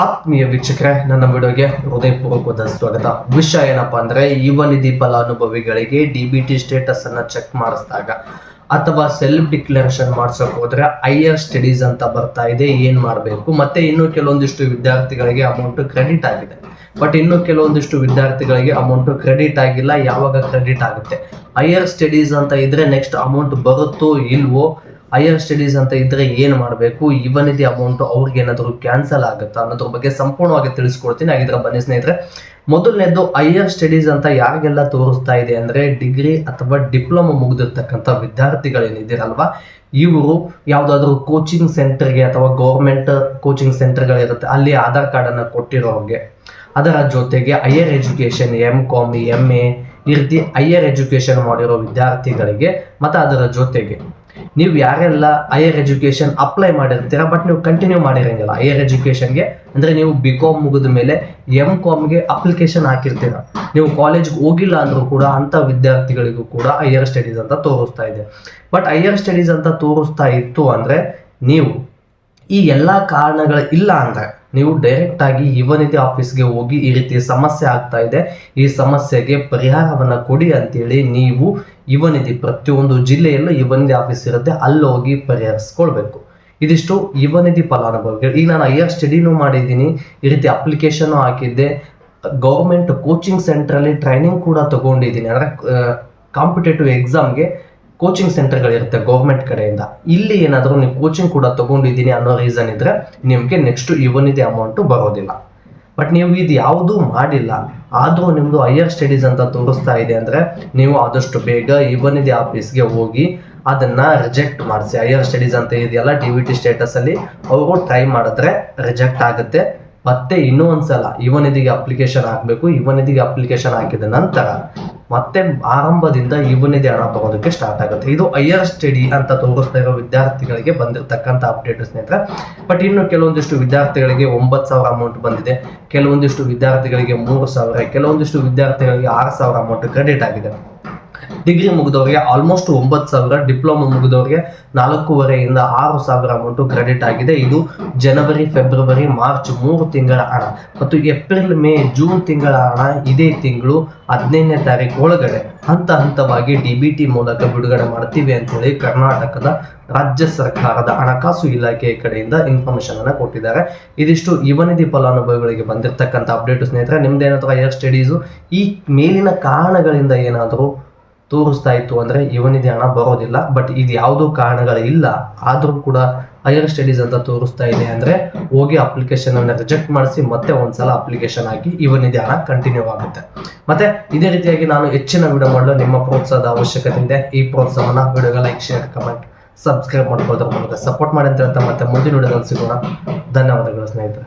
ಆತ್ಮೀಯ ವೀಕ್ಷಕರೇ, ನನ್ನ ವಿಡಿಯೋಗೆ ಹೃದಯಪೂರ್ವಕವಾದ ಸ್ವಾಗತ. ವಿಷಯ ಏನಪ್ಪಾ ಅಂದ್ರೆ, ಯುವ ನಿಧಿ ಫಲಾನುಭವಿಗಳಿಗೆ ಡಿಬಿಟಿ ಸ್ಟೇಟಸ್ ಅನ್ನ ಚೆಕ್ ಮಾಡಿಸಿದಾಗ ಅಥವಾ ಸೆಲ್ಫ್ ಡಿಕ್ಲರೇಷನ್ ಮಾಡ್ಸಕ್ ಹೋದ್ರೆ ಹೈಯರ್ ಸ್ಟಡೀಸ್ ಅಂತ ಬರ್ತಾ ಇದೆ. ಏನ್ ಮಾಡಬೇಕು, ಮತ್ತೆ ಇನ್ನು ಕೆಲವೊಂದಿಷ್ಟು ವಿದ್ಯಾರ್ಥಿಗಳಿಗೆ ಅಮೌಂಟ್ ಕ್ರೆಡಿಟ್ ಆಗಿದೆ, ಬಟ್ ಇನ್ನು ಕೆಲವೊಂದಿಷ್ಟು ವಿದ್ಯಾರ್ಥಿಗಳಿಗೆ ಅಮೌಂಟ್ ಕ್ರೆಡಿಟ್ ಆಗಿಲ್ಲ. ಯಾವಾಗ ಕ್ರೆಡಿಟ್ ಆಗುತ್ತೆ? ಹೈಯರ್ ಸ್ಟಡೀಸ್ ಅಂತ ಇದ್ರೆ ನೆಕ್ಸ್ಟ್ ಅಮೌಂಟ್ ಬರುತ್ತೋ ಇಲ್ವೋ? ಹೈಯರ್ ಸ್ಟಡೀಸ್ ಅಂತ ಇದ್ರೆ ಏನ್ ಮಾಡಬೇಕು? ಯುವ ನಿಧಿ ಅಮೌಂಟ್ ಅವ್ರಿಗೆ ಏನಾದರೂ ಕ್ಯಾನ್ಸಲ್ ಆಗುತ್ತಾ ಅನ್ನೋದ್ರ ಬಗ್ಗೆ ಸಂಪೂರ್ಣವಾಗಿ ತಿಳಿಸ್ಕೊಡ್ತೀನಿ. ಹಾಗಿದ್ರೆ ಬನ್ನಿ ಸ್ನೇಹಿತರೆ. ಮೊದಲನೇದು, ಹೈಯರ್ ಸ್ಟಡೀಸ್ ಅಂತ ಯಾರಿಗೆಲ್ಲ ತೋರಿಸ್ತಾ ಇದೆ ಅಂದ್ರೆ, ಡಿಗ್ರಿ ಅಥವಾ ಡಿಪ್ಲೊಮಾ ಮುಗಿದಿರ್ತಕ್ಕಂಥ ವಿದ್ಯಾರ್ಥಿಗಳೇನಿದ್ದೀರಲ್ವಾ, ಇವರು ಯಾವುದಾದ್ರೂ ಕೋಚಿಂಗ್ ಸೆಂಟರ್ಗೆ ಅಥವಾ ಗೌರ್ಮೆಂಟ್ ಕೋಚಿಂಗ್ ಸೆಂಟರ್ಗಳಿರುತ್ತೆ, ಅಲ್ಲಿ ಆಧಾರ್ ಕಾರ್ಡ್ ಅನ್ನ ಕೊಟ್ಟಿರೋರಿಗೆ, ಅದರ ಜೊತೆಗೆ ಹೈಯರ್ ಎಜುಕೇಶನ್ MCom MA ಈ ರೀತಿ ಹೈಯರ್ ಎಜುಕೇಶನ್ ಮಾಡಿರೋ ವಿದ್ಯಾರ್ಥಿಗಳಿಗೆ, ಮತ್ತು ಅದರ ಜೊತೆಗೆ ನೀವು ಯಾರೆಲ್ಲ ಹೈಯರ್ ಎಜುಕೇಶನ್ ಅಪ್ಲೈ ಮಾಡಿರ್ತೀರಾ ಬಟ್ ನೀವು ಕಂಟಿನ್ಯೂ ಮಾಡಿರಂಗಿಲ್ಲ ಹೈಯರ್ ಎಜುಕೇಶನ್ಗೆ, ಅಂದ್ರೆ ನೀವು BCom ಮುಗಿದ ಮೇಲೆ MComಗೆ ಅಪ್ಲಿಕೇಶನ್ ಹಾಕಿರ್ತೀರ, ನೀವು ಕಾಲೇಜ್ಗೆ ಹೋಗಿಲ್ಲ ಅಂದ್ರೂ ಕೂಡ ಅಂತ ವಿದ್ಯಾರ್ಥಿಗಳಿಗೂ ಕೂಡ ಹೈಯರ್ ಸ್ಟಡೀಸ್ ಅಂತ ತೋರಿಸ್ತಾ ಇದೆ. ಬಟ್ ಹೈಯರ್ ಸ್ಟಡೀಸ್ ಅಂತ ತೋರಿಸ್ತಾ ಇತ್ತು ಅಂದ್ರೆ, ನೀವು ಈ ಎಲ್ಲ ಕಾರಣಗಳು ಇಲ್ಲ ಅಂದ್ರೆ ನೀವು ಡೈರೆಕ್ಟ್ ಆಗಿ ಯುವ ನಿಧಿ ಆಫೀಸ್ಗೆ ಹೋಗಿ ಈ ರೀತಿ ಸಮಸ್ಯೆ ಆಗ್ತಾ ಇದೆ, ಈ ಸಮಸ್ಯೆಗೆ ಪರಿಹಾರವನ್ನ ಕೊಡಿ ಅಂತೇಳಿ ನೀವು ಯುವ ನಿಧಿ, ಪ್ರತಿಯೊಂದು ಜಿಲ್ಲೆಯಲ್ಲೂ ಯುವ ನಿಧಿ ಆಫೀಸ್ ಇರುತ್ತೆ, ಅಲ್ಲಿ ಹೋಗಿ ಪರಿಹರಿಸ್ಕೊಳ್ಬೇಕು. ಇದಿಷ್ಟು ಯುವ ನಿಧಿ ಫಲಾನುಭವಿಗಳು. ಈಗ ನಾನು ಹೈಯರ್ ಸ್ಟಡಿನೂ ಮಾಡಿದ್ದೀನಿ, ಈ ರೀತಿ ಅಪ್ಲಿಕೇಶನ್ ಹಾಕಿದ್ದೆ, ಗೌರ್ಮೆಂಟ್ ಕೋಚಿಂಗ್ ಸೆಂಟ್ರಲ್ಲಿ ಟ್ರೈನಿಂಗ್ ಕೂಡ ತಗೊಂಡಿದ್ದೀನಿ, ಅಂದರೆ ಕಾಂಪಿಟೇಟಿವ್ ಎಕ್ಸಾಮ್ಗೆ ಕೋಚಿಂಗ್ ಸೆಂಟರ್ಗಳಿರುತ್ತೆ ಗೌರ್ಮೆಂಟ್ ಕಡೆಯಿಂದ. ಇಲ್ಲಿ ಏನಾದರೂ ನೀವು ಕೋಚಿಂಗ್ ಕೂಡ ತಗೊಂಡಿದ್ದೀನಿ ಅನ್ನೋ ರೀಸನ್ ಇದ್ರೆ ನಿಮಗೆ ನೆಕ್ಸ್ಟ್ ಯುವ ನಿಧಿ ಅಮೌಂಟ್ ಬರೋದಿಲ್ಲ. ಬಟ್ ನೀವು ಇದು ಯಾವುದೂ ಮಾಡಿಲ್ಲ ಆದರೂ ನಿಮ್ಮದು ಹೈಯರ್ ಸ್ಟಡೀಸ್ ಅಂತ ತೋರಿಸ್ತಾ ಇದೆ ಅಂದರೆ, ನೀವು ಆದಷ್ಟು ಬೇಗ ಯುವ ನಿಧಿ ಆಫೀಸ್ಗೆ ಹೋಗಿ ಅದನ್ನ ರಿಜೆಕ್ಟ್ ಮಾಡಿಸಿ. ಹೈಯರ್ ಸ್ಟಡೀಸ್ ಅಂತ ಇದೆಯಲ್ಲ DBT ಸ್ಟೇಟಸ್ ಅಲ್ಲಿ, ಅವರು ಟ್ರೈ ಮಾಡಿದ್ರೆ ರಿಜೆಕ್ಟ್ ಆಗುತ್ತೆ. ಮತ್ತೆ ಇನ್ನೂ ಒಂದ್ಸಲ ಯುವ ನಿಧಿಗೆ ಅಪ್ಲಿಕೇಶನ್ ಹಾಕಬೇಕು. ಯುವ ನಿಧಿಗೆ ಅಪ್ಲಿಕೇಶನ್ ಹಾಕಿದ ನಂತರ ಮತ್ತೆ ಆರಂಭದಿಂದ ಯುವ ನಿಧಿ ಹಣ ಬರೋದಕ್ಕೆ ಸ್ಟಾರ್ಟ್ ಆಗುತ್ತೆ. ಇದು ಹೈಯರ್ ಸ್ಟಡಿ ಅಂತ ತೋರಿಸ್ತಾ ಇರೋ ವಿದ್ಯಾರ್ಥಿಗಳಿಗೆ ಬಂದಿರತಕ್ಕಂಥ ಅಪ್ಡೇಟ್ ಸ್ನೇಹಿತರೆ. ಬಟ್ ಇನ್ನು ಕೆಲವೊಂದಿಷ್ಟು ವಿದ್ಯಾರ್ಥಿಗಳಿಗೆ 9,000 ಅಮೌಂಟ್ ಬಂದಿದೆ, ಕೆಲವೊಂದಿಷ್ಟು ವಿದ್ಯಾರ್ಥಿಗಳಿಗೆ 3,000, ಕೆಲವೊಂದಿಷ್ಟು ವಿದ್ಯಾರ್ಥಿಗಳಿಗೆ 6,000 ಅಮೌಂಟ್ ಕ್ರೆಡಿಟ್ ಆಗಿದೆ. ಡಿಗ್ರಿ ಮುಗಿದವರಿಗೆ ಆಲ್ಮೋಸ್ಟ್ 9,000, ಡಿಪ್ಲೊಮಾ ಮುಗಿದವರಿಗೆ 4,500 6,000 ಅಮೌಂಟ್ ಕ್ರೆಡಿಟ್ ಆಗಿದೆ. ಇದು ಜನವರಿ, ಫೆಬ್ರವರಿ, ಮಾರ್ಚ್ 3 ತಿಂಗಳ ಹಣ, ಮತ್ತು ಏಪ್ರಿಲ್, ಮೇ, ಜೂನ್ ತಿಂಗಳ ಹಣ ಇದೇ ತಿಂಗಳು 15ನೇ ತಾರೀಕು ಒಳಗಡೆ ಹಂತವಾಗಿ DBT ಮೂಲಕ ಬಿಡುಗಡೆ ಮಾಡ್ತೀವಿ ಅಂತೇಳಿ ಕರ್ನಾಟಕದ ರಾಜ್ಯ ಸರ್ಕಾರದ ಹಣಕಾಸು ಇಲಾಖೆ ಕಡೆಯಿಂದ ಇನ್ಫಾರ್ಮೇಶನ್ ಅನ್ನ ಕೊಟ್ಟಿದ್ದಾರೆ. ಇದಿಷ್ಟು ಯುವ ನಿಧಿ ಫಲಾನುಭವಿಗಳಿಗೆ ಬಂದಿರತಕ್ಕಂಥ ಅಪ್ಡೇಟ್ ಸ್ನೇಹಿತರೆ. ನಿಮ್ದೇನಾದ್ರೂ ಹೈಯರ್ ಸ್ಟಡೀಸು ಈ ಮೇಲಿನ ಕಾರಣಗಳಿಂದ ಏನಾದರೂ ತೋರಿಸ್ತಾ ಇತ್ತು ಅಂದ್ರೆ ಯುವ ನಿಧಿ ಹಣ ಬರೋದಿಲ್ಲ. ಬಟ್ ಇದು ಯಾವುದೋ ಕಾರಣಗಳಿಲ್ಲ ಆದ್ರೂ ಕೂಡ ಹೈಯರ್ ಸ್ಟಡೀಸ್ ಅಂತ ತೋರಿಸ್ತಾ ಇದೆ ಅಂದ್ರೆ, ಹೋಗಿ ಅಪ್ಲಿಕೇಶನ್ ಅನ್ನ ರಿಜೆಕ್ಟ್ ಮಾಡಿಸಿ ಮತ್ತೆ ಒಂದ್ಸಲ ಅಪ್ಲಿಕೇಶನ್ ಹಾಕಿ ಯುವ ನಿಧಿ ಹಣ ಕಂಟಿನ್ಯೂ ಆಗುತ್ತೆ. ಮತ್ತೆ ಇದೇ ರೀತಿಯಾಗಿ ನಾನು ಹೆಚ್ಚಿನ ವಿಡಿಯೋ ಮಾಡಲು ನಿಮ್ಮ ಪ್ರೋತ್ಸಾಹದ ಅವಶ್ಯಕತೆ ಇದೆ. ಈ ಪ್ರೋತ್ಸಾಹವನ್ನ ವಿಡಿಯೋಗೆ ಲೈಕ್, ಶೇರ್, ಕಮೆಂಟ್, ಸಬ್ಸ್ಕ್ರೈಬ್ ಮಾಡ್ಕೊಳ್ಳೋದ್ರ ಮೂಲಕ ಸಪೋರ್ಟ್ ಮಾಡಿ ಅಂತ ಹೇಳ್ತಾ ಮತ್ತೆ ಮುಂದಿನ ವಿಡಿಯೋದಲ್ಲಿ ಸಿಗೋಣ. ಧನ್ಯವಾದಗಳು ಸ್ನೇಹಿತರೆ.